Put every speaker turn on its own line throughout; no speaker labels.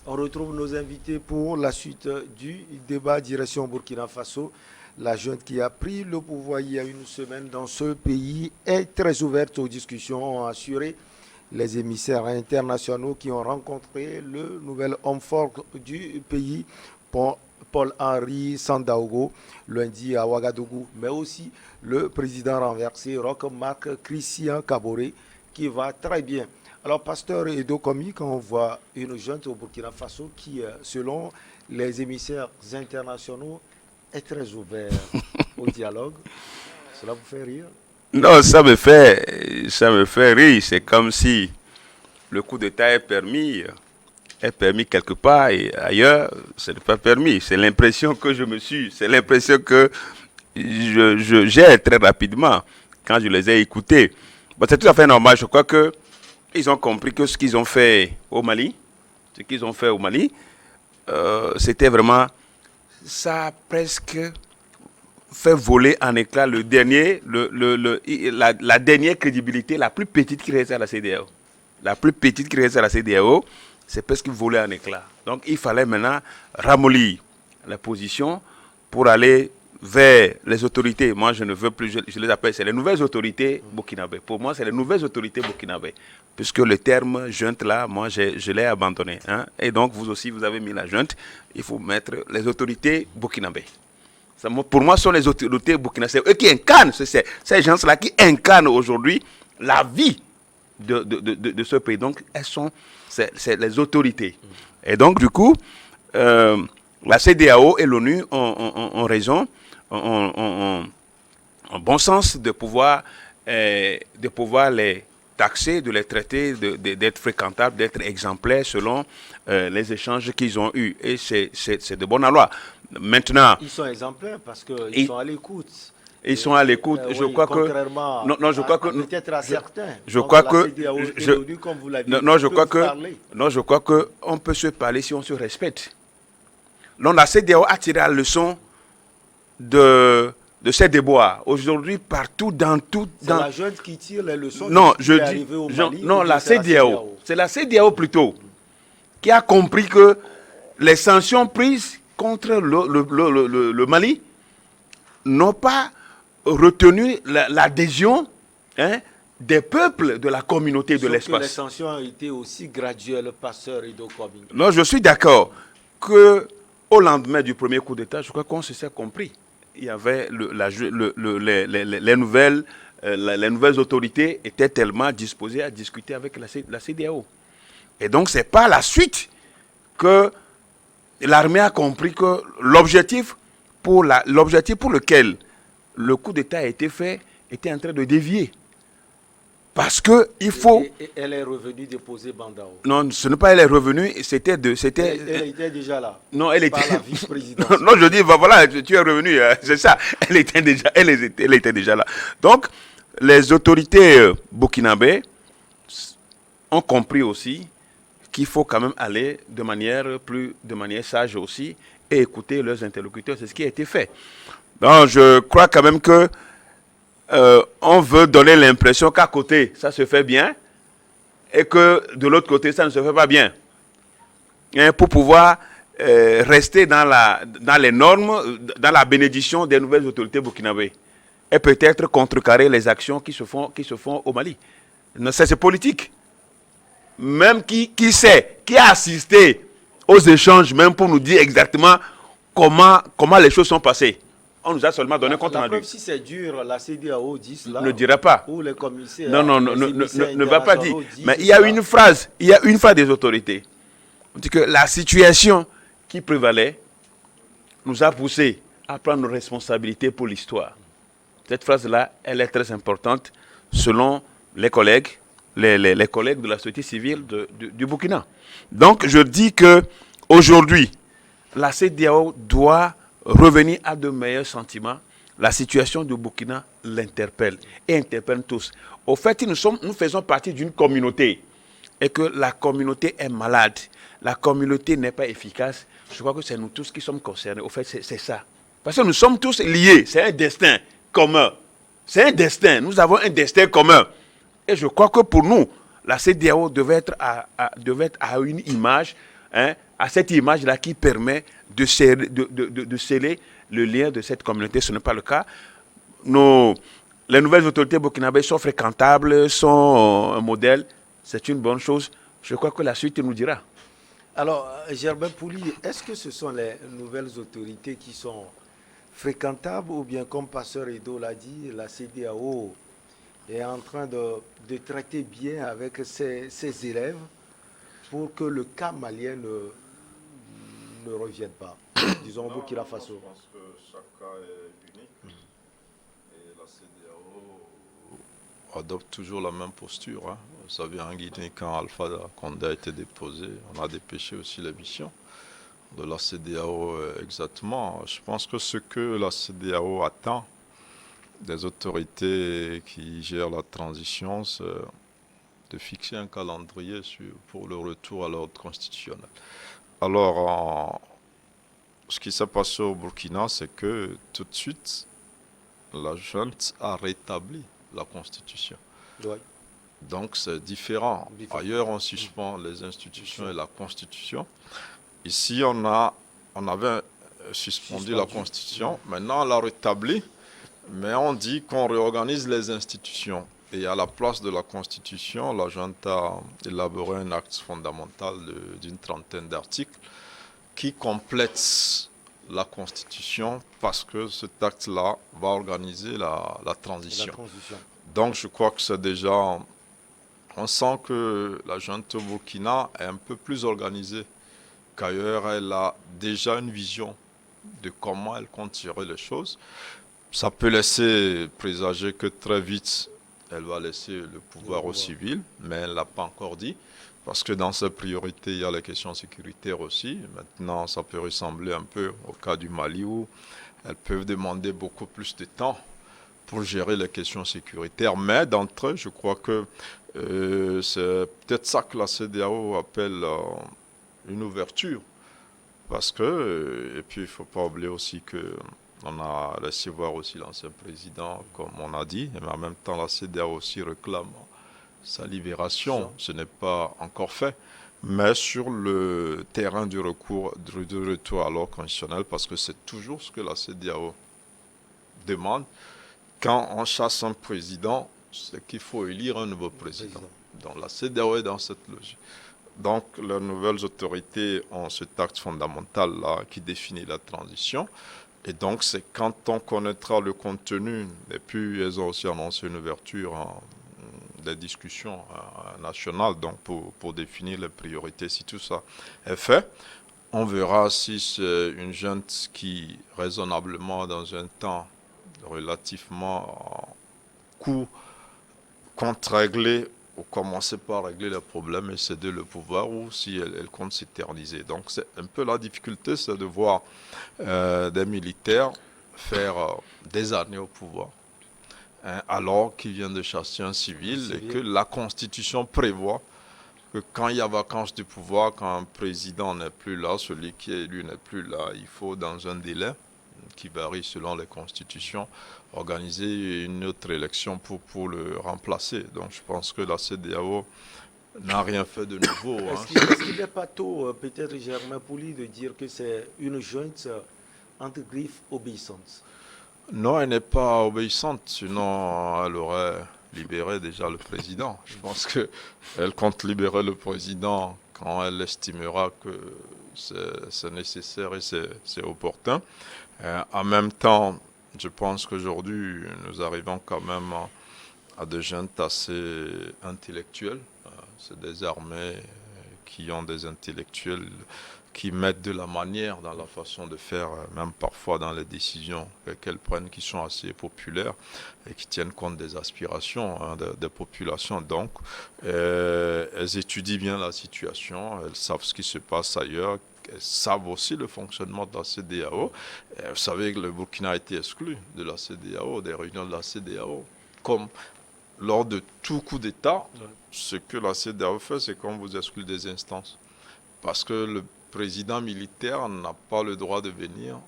On retrouve nos invités pour la suite du débat direction Burkina Faso. La junte qui a pris le pouvoir il y a une semaine dans ce pays est très ouverte aux discussions, ont assuré les émissaires internationaux qui ont rencontré le nouvel homme fort du pays, Paul-Henri Sandaogo, lundi à Ouagadougou, mais aussi le président renversé, Roch-Marc Christian Kaboré, qui va très bien. Alors, pasteur Edo Komi, quand on voit une junte au Burkina Faso qui, selon les émissaires internationaux, est très ouvert au dialogue, cela vous fait rire?
Non, ça me fait rire. C'est comme si le coup d'État est permis quelque part et ailleurs, ce n'est pas permis. C'est l'impression que c'est l'impression que j'ai très rapidement quand je les ai écoutés. Bon, c'est tout à fait normal. Je crois que ils ont compris que ce qu'ils ont fait au Mali, c'était vraiment, ça a presque fait voler en éclats la dernière crédibilité, la plus petite qui reste à la CEDEAO. La plus petite qui reste à la CEDEAO, c'est presque volé en éclats. Donc il fallait maintenant ramollir la position pour aller vers les autorités. Moi, je ne veux plus, je les appelle, c'est les nouvelles autorités burkinabées. Pour moi, c'est les nouvelles autorités burkinabées. Puisque le terme junte, là, moi, je l'ai abandonné. Hein. Et donc, vous aussi, vous avez mis la junte. Il faut mettre les autorités burkinabées. Pour moi, ce sont les autorités burkinabées. C'est eux qui incarnent, ces gens-là qui incarnent aujourd'hui la vie de ce pays. Donc, c'est les autorités. Et donc, du coup, la CEDEAO et l'ONU ont raison, ont bon sens de pouvoir les taxer, de les traiter, d'être fréquentables, d'être exemplaires selon les échanges qu'ils ont eus. Et c'est de bonne loi. Maintenant,
ils sont exemplaires parce qu'ils sont à l'écoute.
Ils sont à l'écoute. Je crois que
je crois que peut-être à certains.
Je crois que je crois que on peut se parler si on se respecte. Donc la CEDEAO a tiré la leçon de ces déboires. Aujourd'hui, partout, dans tout...
C'est la junte qui tire les leçons
la CEDEAO. C'est la CEDEAO plutôt, qui a compris que les sanctions prises contre le Mali n'ont pas retenu l'adhésion des peuples de la communauté de l'espace.
Les sanctions ont été aussi graduelles, pasteur Edo Komi.
Non, je suis d'accord que au lendemain du premier coup d'État, je crois qu'on s'est compris. Il y avait les nouvelles autorités étaient tellement disposées à discuter avec la CEDEAO. Et donc, c'est par la suite que l'armée a compris que l'objectif pour lequel le coup d'État a été fait était en train de dévier. Parce que il faut...
Et elle est revenue déposer Bandao.
Non, ce n'est pas elle est revenue,
Elle était déjà là.
Non, elle était...
la vice-présidence.
Non, je dis, voilà, tu es revenu, c'est ça. Elle était déjà là. Donc, les autorités burkinabées ont compris aussi qu'il faut quand même aller de manière sage aussi et écouter leurs interlocuteurs. C'est ce qui a été fait. Donc, je crois quand même que on veut donner l'impression qu'à côté, ça se fait bien et que de l'autre côté, ça ne se fait pas bien. Et pour pouvoir rester dans les normes, dans la bénédiction des nouvelles autorités burkinabées et peut-être contrecarrer les actions qui se font au Mali. C'est politique. Même qui a assisté aux échanges, même pour nous dire exactement comment les choses sont passées. On nous a seulement donné compte rendu.
Si c'est dur, la CEDEAO dit cela.
Ne dirait pas.
Ou les commissaires.
Ne va pas dire. Mais il y a une phrase des autorités. On dit que la situation qui prévalait nous a poussé à prendre nos responsabilités pour l'histoire. Cette phrase-là, elle est très importante selon les collègues, les collègues de la société civile du Burkina. Donc, je dis que aujourd'hui, la CEDEAO doit revenir à de meilleurs sentiments. La situation du Burkina l'interpelle et interpelle tous. Au fait, nous faisons partie d'une communauté et que la communauté est malade, la communauté n'est pas efficace. Je crois que c'est nous tous qui sommes concernés. Au fait, c'est ça. Parce que nous sommes tous liés. C'est un destin commun. C'est un destin. Nous avons un destin commun. Et je crois que pour nous, la CEDEAO devait être à une image, hein, à cette image-là qui permet de sceller le lien de cette communauté. Ce n'est pas le cas. Les nouvelles autorités burkinabées sont fréquentables, sont un modèle. C'est une bonne chose. Je crois que la suite nous dira.
Alors, Germain Pouli, est-ce que ce sont les nouvelles autorités qui sont fréquentables ou bien, comme Pasteur Edo l'a dit, la CEDEAO est en train de traiter bien avec ses élèves pour que le cas malien ne revienne pas, disons au Burkina Faso?
Je pense que chaque cas est unique et la CEDEAO adopte toujours la même posture. Hein. Vous savez, en Guinée, quand Alpha Condé a été déposé, on a dépêché aussi la mission de la CEDEAO exactement. Je pense que ce que la CEDEAO attend des autorités qui gèrent la transition, c'est de fixer un calendrier pour le retour à l'ordre constitutionnel. Alors, ce qui s'est passé au Burkina, c'est que tout de suite, la junte a rétabli la constitution.
Oui.
Donc c'est différent. Ailleurs, on suspend les institutions et la constitution. Ici, on avait suspendu la constitution. Maintenant, on l'a rétabli, mais on dit qu'on réorganise les institutions. Et à la place de la constitution, la junte a élaboré un acte fondamental d'une trentaine d'articles qui complète la constitution parce que cet acte-là va organiser la transition. Donc je crois que c'est déjà... On sent que la junte au Burkina est un peu plus organisée qu'ailleurs. Elle a déjà une vision de comment elle compte gérer les choses. Ça peut laisser présager que très vite, elle va laisser le pouvoir aux civils, mais elle ne l'a pas encore dit. Parce que dans ses priorités, il y a les questions sécuritaires aussi. Maintenant, ça peut ressembler un peu au cas du Mali où elles peuvent demander beaucoup plus de temps pour gérer les questions sécuritaires. Mais d'entre eux, je crois que c'est peut-être ça que la CEDEAO appelle une ouverture. Parce que, et puis il ne faut pas oublier aussi qu'on a laissé voir aussi l'ancien président, comme on a dit, mais en même temps la CEDEAO aussi réclame sa libération. Ce n'est pas encore fait. Mais sur le terrain du recours, du retour à l'ordre constitutionnel, parce que c'est toujours ce que la CEDEAO demande, quand on chasse un président, c'est qu'il faut élire un nouveau président. Donc la CEDEAO est dans cette logique. Donc les nouvelles autorités ont cet acte fondamental-là qui définit la transition. Et donc c'est quand on connaîtra le contenu, et puis elles ont aussi annoncé une ouverture des discussions nationales donc pour définir les priorités. Si tout ça est fait, on verra si c'est une junte qui, raisonnablement, dans un temps relativement court, compte régler ou commencer par régler les problèmes et céder le pouvoir, ou si elle compte s'éterniser. Donc c'est un peu la difficulté, c'est de voir des militaires faire des années au pouvoir, hein, alors qu'ils viennent de chasser un civil et que la Constitution prévoit que quand il y a vacance du pouvoir, quand un président n'est plus là, celui qui est élu n'est plus là, il faut dans un délai qui varie selon les constitutions, organiser une autre élection pour le remplacer. Donc je pense que la CEDEAO n'a rien fait de nouveau.
Est-ce qu'il n'est pas tôt, peut-être Germain Pouli, de dire que c'est une junte entre griffes obéissante?
Non, elle n'est pas obéissante, sinon elle aurait libéré déjà le président. Je pense qu'elle compte libérer le président quand elle estimera que c'est nécessaire et c'est opportun. En même temps, je pense qu'aujourd'hui, nous arrivons quand même à des juntes assez intellectuelles. C'est des armées qui ont des intellectuels qui mettent de la manière dans la façon de faire, même parfois dans les décisions qu'elles prennent, qui sont assez populaires et qui tiennent compte des aspirations des populations. Donc, elles étudient bien la situation, elles savent ce qui se passe ailleurs, elles savent aussi le fonctionnement de la CEDEAO. Vous savez que le Burkina a été exclu de la CEDEAO, des réunions de la CEDEAO. Comme lors de tout coup d'État, ce que la CEDEAO fait, c'est qu'on vous exclut des instances. Parce que président militaire n'a pas le droit de venir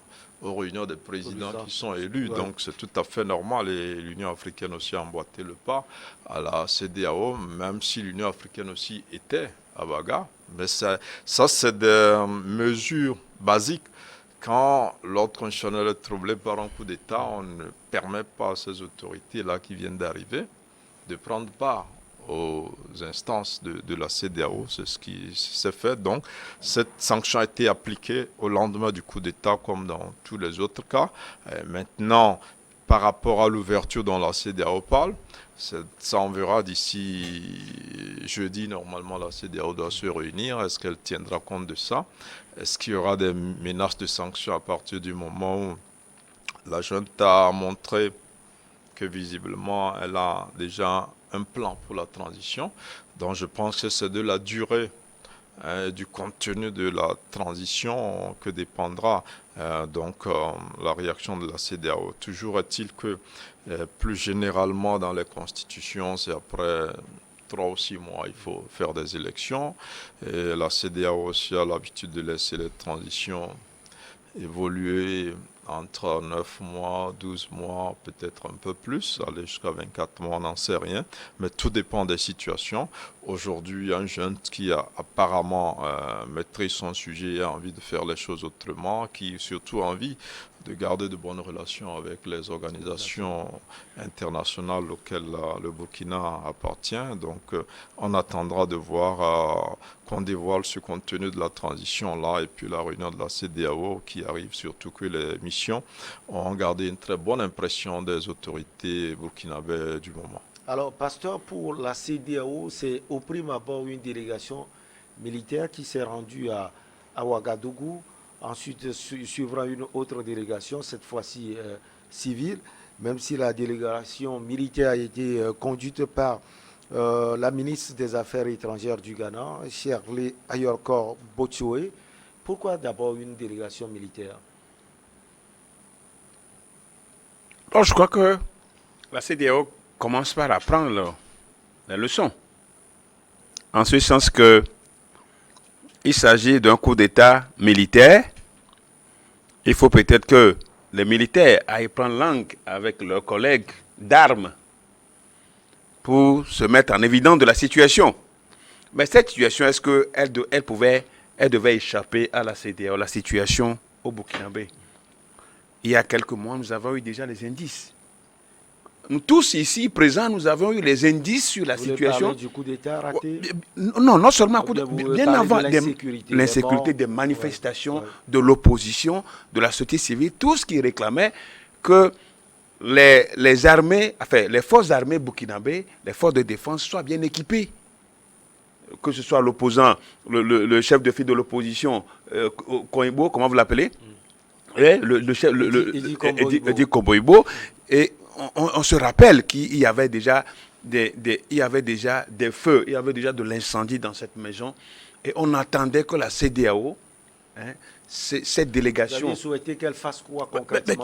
aux réunions des présidents qui sont élus. Ouais. Donc c'est tout à fait normal et l'Union africaine aussi a emboîté le pas à la CEDEAO, même si l'Union africaine aussi était à Ouaga. Mais ça c'est des mesures basiques. Quand l'ordre constitutionnel est troublé par un coup d'État, on ne permet pas à ces autorités-là qui viennent d'arriver de prendre part aux instances de la CEDEAO. C'est ce qui s'est fait. Donc, cette sanction a été appliquée au lendemain du coup d'État, comme dans tous les autres cas. Et maintenant, par rapport à l'ouverture dont la CEDEAO parle, ça on verra d'ici jeudi. Normalement, la CEDEAO doit se réunir. Est-ce qu'elle tiendra compte de ça? Est-ce qu'il y aura des menaces de sanctions à partir du moment où la junte a montré que visiblement, elle a déjà un plan pour la transition. Donc je pense que c'est de la durée du contenu de la transition que dépendra la réaction de la CEDEAO. Toujours est-il que plus généralement dans les constitutions, c'est après 3 ou 6 mois, il faut faire des élections. Et la CEDEAO aussi a l'habitude de laisser les transitions évoluer entre 9 mois, 12 mois, peut-être un peu plus, aller jusqu'à 24 mois, on n'en sait rien, mais tout dépend des situations. Aujourd'hui, un jeune qui a apparemment maîtrise son sujet et a envie de faire les choses autrement, qui surtout a envie de garder de bonnes relations avec les organisations internationales auxquelles le Burkina appartient. Donc, on attendra de voir qu'on dévoile ce contenu de la transition-là et puis la réunion de la CEDEAO qui arrive, surtout que les missions ont gardé une très bonne impression des autorités burkinabées du moment.
Alors, pasteur, pour la CEDEAO, c'est au prime abord une délégation militaire qui s'est rendue à Ouagadougou. Ensuite, suivra une autre délégation, cette fois-ci civile, même si la délégation militaire a été conduite par la ministre des Affaires étrangères du Ghana, Shirley Ayorkor Botsoe. Pourquoi d'abord une délégation militaire?
Alors, je crois que la CEDEAO commence par apprendre les leçons. En ce sens que il s'agit d'un coup d'État militaire. Il faut peut-être que les militaires aillent prendre langue avec leurs collègues d'armes pour se mettre en évidence de la situation. Mais cette situation, est-ce qu'elle devait échapper à la CEDEAO, la situation au Burkinabé? Il y a quelques mois, nous avons eu déjà les indices. Nous tous ici présents, nous avons eu les indices sur la situation.
Du coup d'État raté?
Non seulement coup d'État, bien avant l'insécurité des manifestations, de l'opposition, de la société civile, tout ce qui réclamait que les armées, enfin les forces armées burkinabées, les forces de défense soient bien équipées. Que ce soit l'opposant, le chef de file de l'opposition, Koibo, comment vous l'appelez? Le chef, Edi Komboibo. Et on se rappelle qu'il y avait déjà des feux, il y avait déjà de l'incendie dans cette maison. Et on attendait que la CEDEAO, cette délégation...
Vous avez souhaité qu'elle fasse quoi concrètement?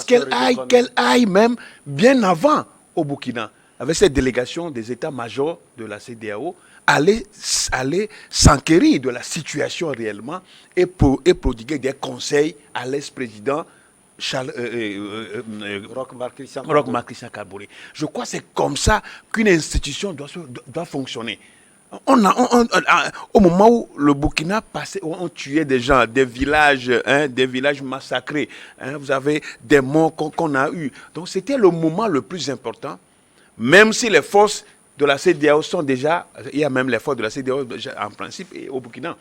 Qu'elle aille même bien avant au Burkina, avec cette délégation des états-majors de la CEDEAO, aller s'enquérir de la situation réellement et prodiguer des conseils à l'ex-président Roch Marc Christian Kabore. Je crois que c'est comme ça qu'une institution doit fonctionner. Au moment où le Burkina passait, on tuait des gens, des villages massacrés, vous avez des morts qu'on a eus. Donc c'était le moment le plus important, même si les forces de la CEDEAO sont déjà, il y a même les forces de la CEDEAO en principe au Burkina.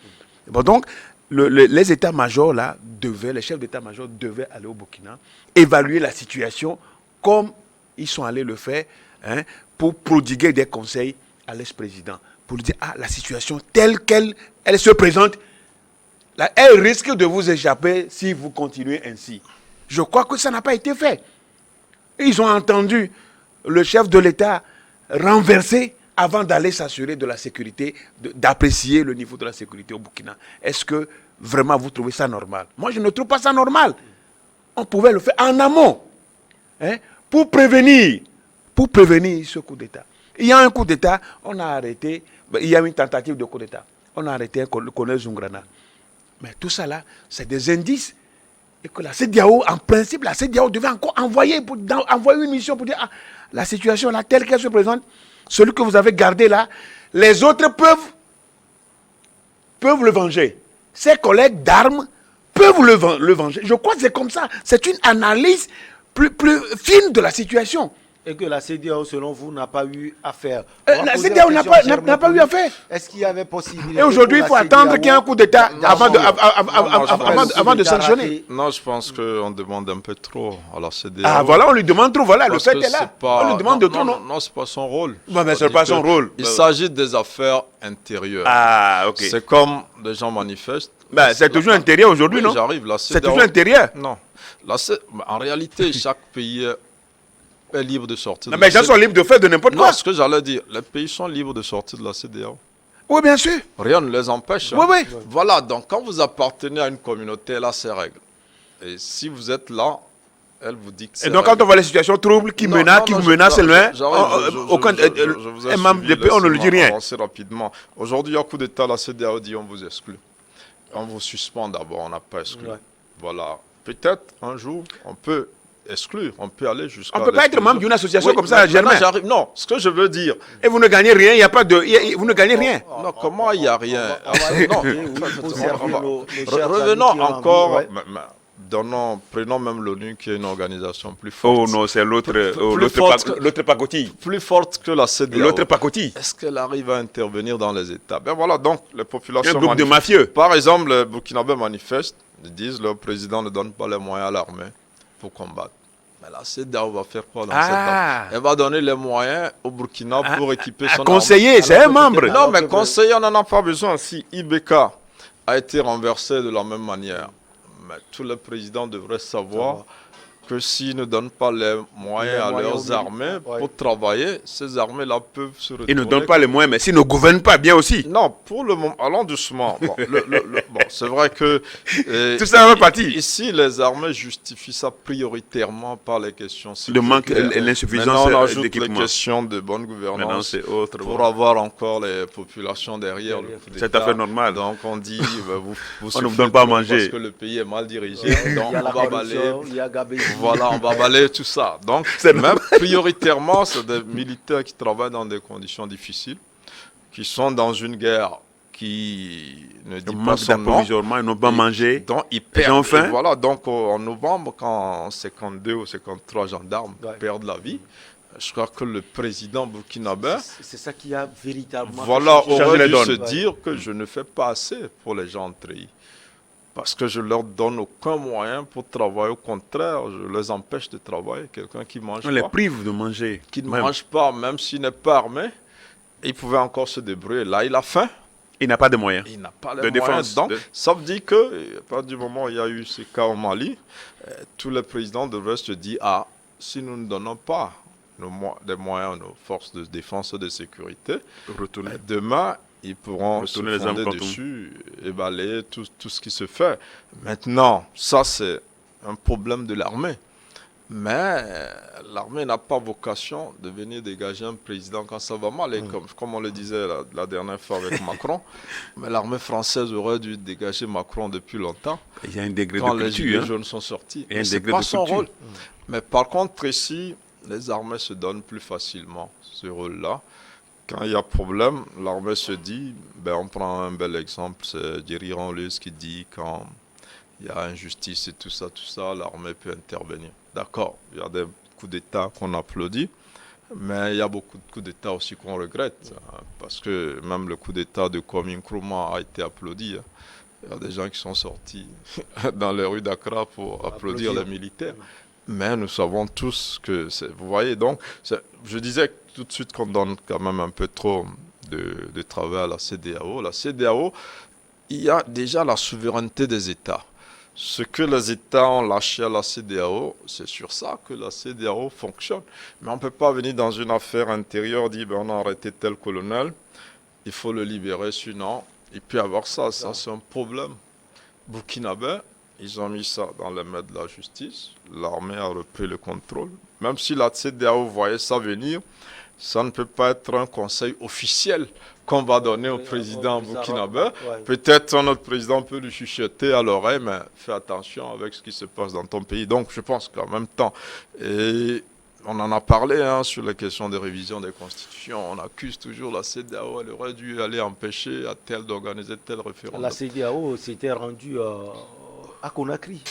Bon, donc les états-majors là les chefs d'état-major devaient aller au Burkina, évaluer la situation comme ils sont allés le faire, pour prodiguer des conseils à l'ex-président, pour lui dire la situation telle qu'elle se présente, là, elle risque de vous échapper si vous continuez ainsi. Je crois que ça n'a pas été fait. Ils ont entendu le chef de l'État renversé avant d'aller s'assurer de la sécurité, d'apprécier le niveau de la sécurité au Burkina. Est-ce que vraiment vous trouvez ça normal? Moi, je ne trouve pas ça normal. On pouvait le faire en amont, pour prévenir ce coup d'État. Il y a un coup d'État, on a arrêté, il y a une tentative de coup d'État. On a arrêté le colonel Zungrana. Mais tout ça là, c'est des indices. Et que la CEDEAO, en principe, la CEDEAO devait encore envoyer une mission pour dire ah, la situation là, telle qu'elle se présente, celui que vous avez gardé là, les autres peuvent le venger. Ses collègues d'armes peuvent le venger. Je crois que c'est comme ça. C'est une analyse plus fine de la situation.
Et que la CEDEAO, selon vous, n'a pas eu à faire.
La CEDEAO n'a pas eu à faire.
Est-ce qu'il y avait possibilité?
Et aujourd'hui, il faut attendre qu'il y ait un coup d'État avant de sanctionner.
Non, je pense qu'on demande un peu trop à la CEDEAO.
Ah voilà, on lui demande trop, voilà, le
Parce
fait
que
est là.
c'est pas-
On lui demande de trop, non?
Non, c'est pas son rôle.
Ouais, mais c'est pas son rôle.
Il s'agit des affaires intérieures.
Ah, ok.
C'est comme des gens manifestent.
Ben, c'est toujours intérieur aujourd'hui,
Oui,
non?
j'arrive, la
C'est
CEDEAO
toujours intérieur.
Non. En réalité, chaque pays est libre de sortir.
Non,
de
mais
la
les gens sont libres de faire de n'importe quoi.
Non, ce que j'allais dire, les pays sont libres de sortir de la CEDEAO.
Oui, bien sûr.
Rien ne les empêche.
Oui, oui.
Voilà, donc quand vous appartenez à une communauté, elle a ses règles. Et si vous êtes là, elle vous dit que c'est.
Et donc, quand on voit les situations troubles qui vous menacent loin, aucun un membre de pays, on ne lui dit rien.
Avancer rapidement. Aujourd'hui, il y a coup d'État, la CEDEAO dit on vous exclut. On vous suspend d'abord, on n'a pas exclu. Ouais. Voilà. Peut-être un jour, on peut exclure, on peut aller jusqu'à.
On ne peut pas être membre d'une association comme ça à Germain.
Non, ce que je veux dire.
Et vous ne gagnez rien, il n'y a pas de. Vous ne gagnez rien.
Non, comment il n'y a rien?
Revenons
encore. Prenons même l'ONU qui est une organisation plus forte.
Oh non, c'est l'autre pacotille.
Plus forte que la CEDEAO.
L'autre pacotille.
Est-ce qu'elle arrive à intervenir dans les États? Ben voilà, donc les populations.
Un groupe de mafieux.
Par exemple, les Burkinabés manifestent, ils disent le président ne donne pas les moyens à l'armée pour combattre. Mais la CEDEAO va faire quoi dans cette affaire? Elle va donner les moyens au Burkina pour équiper son armée.
Conseiller, c'est un membre.
Non, mais conseiller, on n'en a pas besoin. Si IBK a été renversé de la même manière, mais tous les présidents devraient savoir que s'ils ne donnent pas les moyens à leurs armées pour travailler, ces armées-là peuvent se retourner.
Ils ne donnent pas les moyens, mais s'ils ne gouvernent pas bien aussi.
Non, pour le moment, allons doucement. Bon, c'est vrai que...
tout ça va partir.
Ici, les armées justifient ça prioritairement par les questions sécuritaires.
Le manque et l'insuffisance
on ajoute
d'équipement.
les questions de bonne gouvernance
c'est autre,
pour avoir encore les populations derrière.
C'est affaire normale.
Donc on dit, vous
on ne vous donne pas à manger.
Parce que le pays est mal dirigé. Donc on va balayer.
Il
Voilà, on va balayer tout ça. Donc, même prioritairement, c'est des militaires qui travaillent dans des conditions difficiles, qui sont dans une guerre qui ne dit pas son nom.
Ils n'ont pas mangé.
Donc, ils perdent. Voilà, donc en novembre, quand 52 ou 53 gendarmes perdent la vie, je crois que le président burkinabé,
c'est ça qui a véritablement
aurait dû se dire que je ne fais pas assez pour les gens trahis. Parce que je ne leur donne aucun moyen pour travailler. Au contraire, je les empêche de travailler. Quelqu'un qui mange pas.
On les prive de manger.
Qui ne mange pas, même s'il n'est pas armé, il pouvait encore se débrouiller. Là, il a faim.
Il n'a pas de moyens.
Il n'a pas les moyens. Donc, ça veut dire que, à partir du moment où il y a eu ces cas au Mali, tous les présidents devraient se dire, ah, si nous ne donnons pas des moyens à nos forces de défense et de sécurité, demain, ils pourront se fonder dessus et balayer tout ce qui se fait. Maintenant, ça c'est un problème de l'armée. Mais l'armée n'a pas vocation de venir dégager un président quand ça va mal. Et comme on le disait la dernière fois avec Macron, mais l'armée française aurait dû dégager Macron depuis longtemps.
Il y a un degré
quand
de culture.
Les gilets jaunes sont sortis.
C'est
pas son rôle. Mais par contre, ici, les armées se donnent plus facilement ce rôle-là. Quand il y a problème, l'armée se dit, on prend un bel exemple, c'est Jerry Rawlings qui dit quand il y a injustice et tout ça, l'armée peut intervenir. D'accord, il y a des coups d'État qu'on applaudit, mais il y a beaucoup de coups d'État aussi qu'on regrette, parce que même le coup d'État de Kwame Nkrumah a été applaudi. Il y a des gens qui sont sortis dans les rues d'Accra pour applaudir les militaires. Mais nous savons tous que, vous voyez, donc, je disais tout de suite qu'on donne quand même un peu trop de travail à la CEDEAO. La CEDEAO, il y a déjà la souveraineté des États. Ce que les États ont lâché à la CEDEAO, c'est sur ça que la CEDEAO fonctionne. Mais on ne peut pas venir dans une affaire intérieure, dire on a arrêté tel colonel, il faut le libérer, sinon il peut y avoir ça. Ça, c'est un problème burkinabé. Ils ont mis ça dans les mains de la justice. L'armée a repris le contrôle. Même si la CEDEAO voyait ça venir, ça ne peut pas être un conseil officiel qu'on va donner au président burkinabé. Peut-être notre président peut lui chuchoter à l'oreille, mais fais attention avec ce qui se passe dans ton pays. Donc je pense qu'en même temps, et on en a parlé sur les questions de révision des constitutions, on accuse toujours la CEDEAO, elle aurait dû aller empêcher à tel d'organiser tel référendum.
La CEDEAO s'était rendue à Conakry.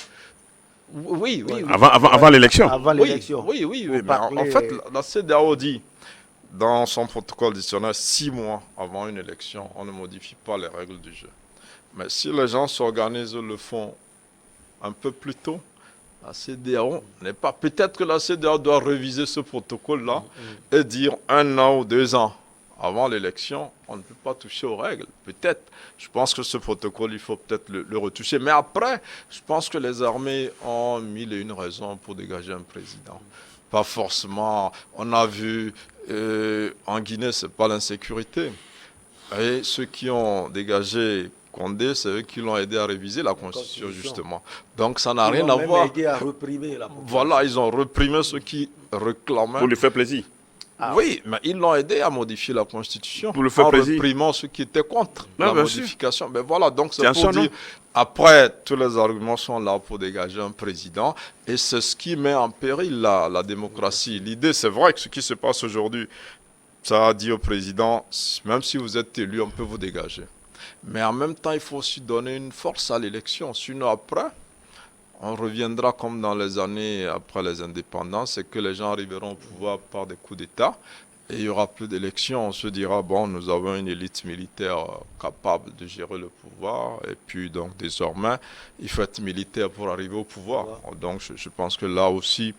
Oui.
Avant l'élection.
Avant l'élection.
Oui. Mais en fait, la CEDEAO dit dans son protocole additionnel 6 mois avant une élection, on ne modifie pas les règles du jeu. Mais si les gens s'organisent le font un peu plus tôt, la CEDEAO n'est pas. Peut-être que la CEDEAO doit réviser ce protocole-là et dire 1 an ou 2 ans avant l'élection, on ne peut pas toucher aux règles. Peut-être. Je pense que ce protocole, il faut peut-être le retoucher. Mais après, je pense que les armées ont 1001 raisons pour dégager un président. Pas forcément. On a vu en Guinée, c'est pas l'insécurité. Et ceux qui ont dégagé Condé, c'est eux qui l'ont aidé à réviser la Constitution, justement. Donc ça n'a rien à voir.
Ils ont aidé à réprimer la population.
Voilà, ils ont réprimé ceux qui réclamaient.
Pour lui faire plaisir.
Oui, mais ils l'ont aidé à modifier la Constitution.
Pour le faire plaisir.
En réprimant ceux qui étaient contre la modification. Mais voilà, donc c'est
pour
dire. Après, tous les arguments sont là pour dégager un président. Et c'est ce qui met en péril la démocratie. L'idée, c'est vrai que ce qui se passe aujourd'hui, ça a dit au président, même si vous êtes élu, on peut vous dégager. Mais en même temps, il faut aussi donner une force à l'élection. Sinon, après, on reviendra comme dans les années après les indépendances, et que les gens arriveront au pouvoir par des coups d'État. Et il n'y aura plus d'élections. On se dira, bon, nous avons une élite militaire capable de gérer le pouvoir. Et puis, donc, désormais, il faut être militaire pour arriver au pouvoir. Donc, je pense que là aussi,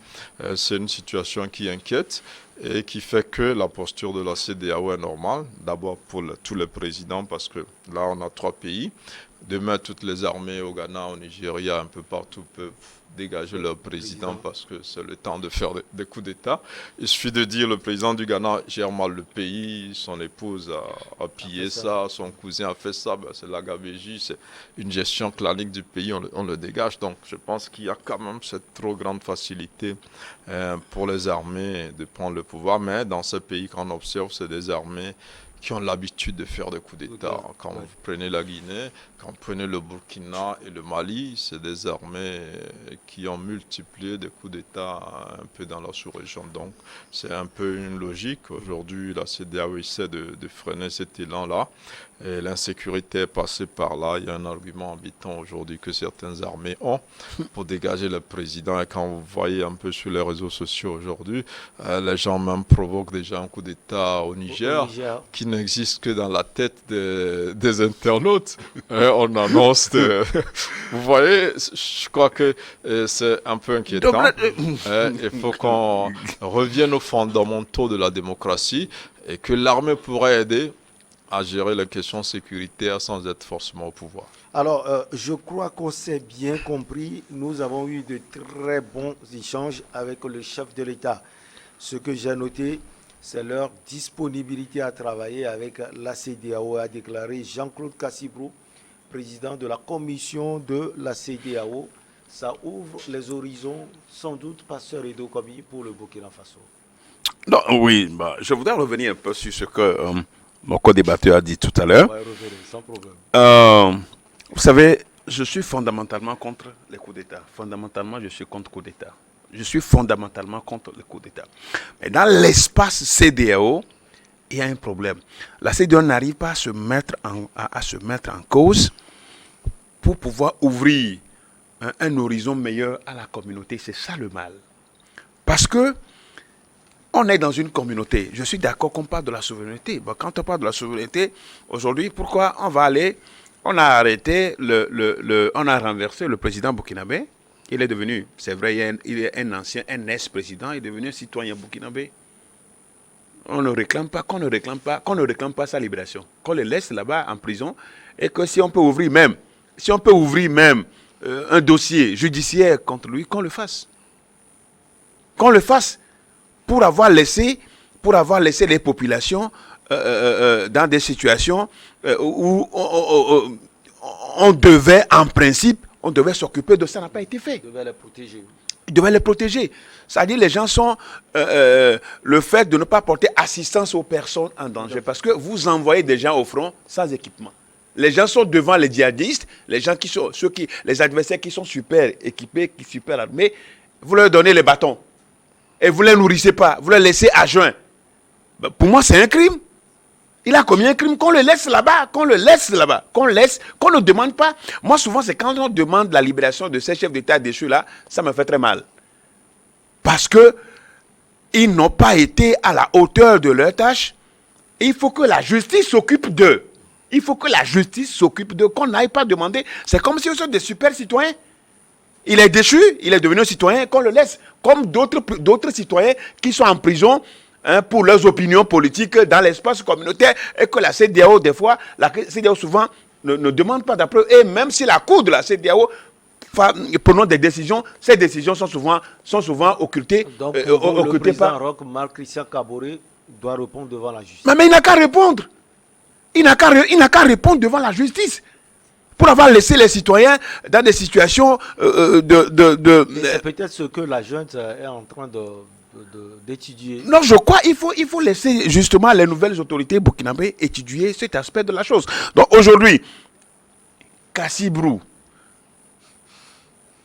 c'est une situation qui inquiète et qui fait que la posture de la CEDEAO est normale. D'abord pour tous les présidents, parce que là, on a 3 pays. Demain, toutes les armées au Ghana, au Nigeria, un peu partout peuvent dégager leur président parce que c'est le temps de faire des coups d'État. Il suffit de dire le président du Ghana gère mal le pays, son épouse a pillé ça, son cousin a fait ça, ben c'est la gabegie, c'est une gestion clanique du pays, on le dégage. Donc je pense qu'il y a quand même cette trop grande facilité pour les armées de prendre le pouvoir. Mais dans ce pays, quand on observe, c'est des armées qui ont l'habitude de faire des coups d'État. Quand vous prenez la Guinée, quand vous prenez le Burkina et le Mali, c'est des armées qui ont multiplié des coups d'État un peu dans la sous-région. Donc c'est un peu une logique. Aujourd'hui, la CEDEAO essaie de freiner cet élan-là. Et l'insécurité est passée par là. Il y a un argument habitant aujourd'hui que certaines armées ont pour dégager le président. Et quand vous voyez un peu sur les réseaux sociaux aujourd'hui, les gens même provoquent déjà un coup d'État au Niger, qui n'existe que dans la tête des internautes. On annonce... Vous voyez, je crois que c'est un peu inquiétant. Il faut qu'on revienne aux fondamentaux de la démocratie et que l'armée pourrait aider à gérer les questions sécuritaires sans être forcément au pouvoir.
Alors, je crois qu'on s'est bien compris. Nous avons eu de très bons échanges avec le chef de l'État. Ce que j'ai noté, c'est leur disponibilité à travailler avec la CEDEAO, a déclaré Jean-Claude Cassibrou, président de la commission de la CEDEAO. Ça ouvre les horizons, sans doute, Pasteur Edo Kobi, pour le Burkina Faso.
Non, oui, je voudrais revenir un peu sur ce que mon co-débatteur a dit tout à l'heure.
Sans problème.
Vous savez, je suis fondamentalement contre les coups d'État. Fondamentalement, je suis contre les coups d'État. Je suis fondamentalement contre les coups d'État. Mais dans l'espace CEDEAO, il y a un problème. La CEDEAO n'arrive pas à se mettre en cause pour pouvoir ouvrir un horizon meilleur à la communauté. C'est ça le mal. Parce que on est dans une communauté. Je suis d'accord qu'on parle de la souveraineté. Bon, quand on parle de la souveraineté, aujourd'hui, pourquoi on va aller... On a arrêté, on a renversé le président burkinabé. Il est devenu, c'est vrai, il est un ancien, un ex-président, il est devenu un citoyen burkinabé. On ne réclame pas sa libération. Qu'on le laisse là-bas en prison et que si on peut ouvrir même un dossier judiciaire contre lui, qu'on le fasse. Qu'on le fasse pour avoir laissé les populations dans des situations où on devait en principe on devait s'occuper de ça, n'a pas été fait.
On devait les protéger.
Il devait les protéger. C'est-à-dire les gens sont le fait de ne pas porter assistance aux personnes en danger. Parce que vous envoyez des gens au front sans équipement. Les gens sont devant les djihadistes, les gens qui sont les adversaires qui sont super équipés, qui sont super armés. Vous leur donnez les bâtons. Et vous ne les nourrissez pas. Vous les laissez à jeun. Ben, pour moi, c'est un crime. Il a commis un crime qu'on le laisse là-bas, qu'on ne demande pas. Moi, souvent, c'est quand on demande la libération de ces chefs d'État déchus-là, ça me fait très mal. Parce que ils n'ont pas été à la hauteur de leur tâche. Et il faut que la justice s'occupe d'eux. Il faut que la justice s'occupe d'eux, qu'on n'aille pas demander. C'est comme si ce sont des super citoyens. Il est déchu, il est devenu un citoyen, qu'on le laisse. Comme d'autres citoyens qui sont en prison, pour leurs opinions politiques dans l'espace communautaire, et que la CEDEAO, des fois, la CEDEAO souvent ne demande pas d'après. Et même si la cour de la CEDEAO prenant des décisions, ces décisions sont souvent occultées.
Donc, le président Roch Marc Christian Kaboré doit répondre devant la justice.
Mais il n'a qu'à répondre. Il n'a qu'à répondre devant la justice. Pour avoir laissé les citoyens dans des situations
C'est peut-être ce que la junte est en train d'étudier.
Non, je crois qu'il faut laisser justement les nouvelles autorités burkinabées étudier cet aspect de la chose. Donc aujourd'hui, Kassi Brou,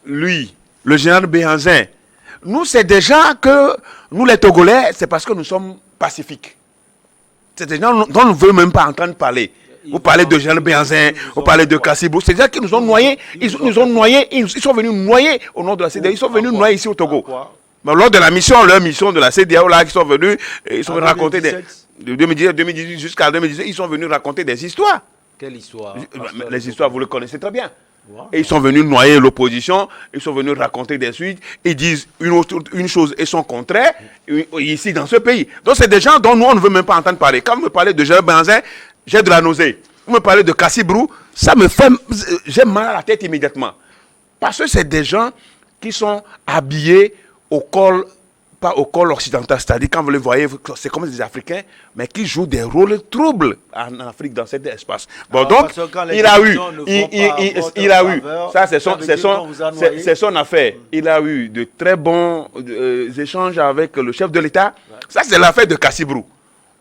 lui, le général Béhanzin, nous c'est des gens que, nous les Togolais, c'est parce que nous sommes pacifiques. C'est des gens dont on ne veut même pas entendre parler. Vous parlez de général Béhanzin, vous parlez de Kassi Brou, c'est des gens qui nous ont noyés, ils sont venus noyer au nom de la CEDEAO, ils sont venus noyer ici au Togo. Mais lors de leur mission de la CEDEAO, là, ils sont venus raconter 2018 jusqu'à 2018, ils sont venus raconter des histoires.
Quelle histoire?
Les histoires, vous le connaissez très bien. Wow. Et ils sont venus noyer l'opposition, ils sont venus raconter des suites, ils disent une chose et son contraire, ici dans ce pays. Donc c'est des gens dont nous, on ne veut même pas entendre parler. Quand vous me parlez de Général Béhanzin, j'ai de la nausée. Vous me parlez de Kassi Brou, ça me fait... J'ai mal à la tête immédiatement. Parce que c'est des gens qui sont habillés au col, pas au col occidental, c'est-à-dire quand vous les voyez, c'est comme des Africains, mais qui jouent des rôles troubles en Afrique dans cet espace. Bon, donc, il a eu, ça c'est son affaire. Il a eu de très bons échanges avec le chef de l'État. Ça c'est l'affaire de Kassi Brou.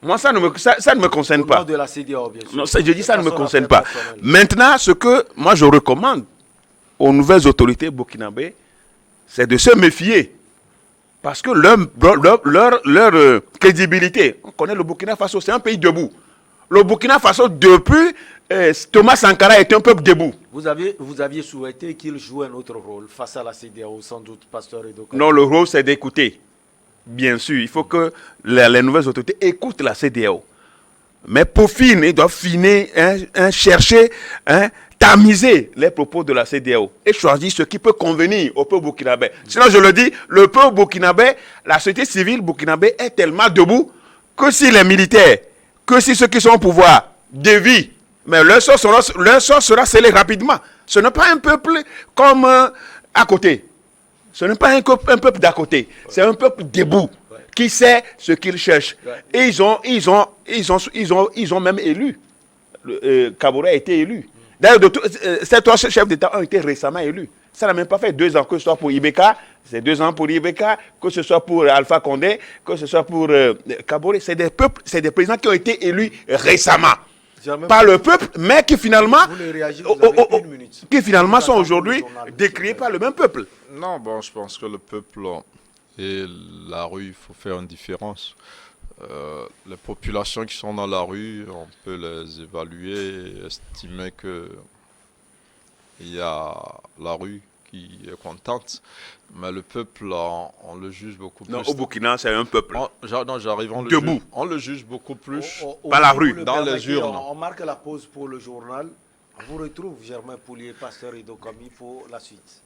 Moi, ça ne me concerne pas.
De la CEDEAO, bien sûr.
Non, je dis ça ne me concerne pas. Maintenant, ce que moi je recommande aux nouvelles autorités burkinabées, c'est de se méfier. Parce que leur crédibilité, on connaît le Burkina Faso, c'est un pays debout. Le Burkina Faso, depuis Thomas Sankara, est un peuple debout.
Vous aviez souhaité qu'il joue un autre rôle face à la CEDEAO, sans doute, Pasteur Edo.
Non, le rôle, c'est d'écouter. Bien sûr, il faut que les nouvelles autorités écoutent la CEDEAO. Mais pour finir, ils doivent chercher, tamiser les propos de la CEDEAO et choisir ce qui peut convenir au peuple burkinabé. Sinon, je le dis, le peuple burkinabé, la société civile burkinabé est tellement debout que si les militaires, que si ceux qui sont au pouvoir dévient, mais leur sort sera scellé rapidement. Ce n'est pas un peuple comme à côté. Ce n'est pas un peuple d'à côté. C'est un peuple debout qui sait ce qu'il cherche. Et ils ont même élu. Kaboré a été élu. D'ailleurs, ces trois chefs d'État ont été récemment élus. Ça n'a même pas fait 2 ans, que ce soit pour Ibeka, c'est 2 ans pour Ibeka, que ce soit pour Alpha Condé, que ce soit pour Kaboré. C'est des peuples, c'est des présidents qui ont été élus récemment. Par le peuple, mais qui finalement, sont aujourd'hui décriés par le même peuple.
Non, bon, je pense que le peuple et la rue, il faut faire une différence. Les populations qui sont dans la rue, on peut les évaluer et estimer que il y a la rue qui est contente, mais le peuple, on le juge beaucoup plus.
Non, au Burkina, c'est un peuple.
Debout. On le juge beaucoup plus
par la rue,
dans les urnes.
On marque la pause pour le journal. On vous retrouve, Germain Poulier, Pasteur Edo Kami, pour la suite.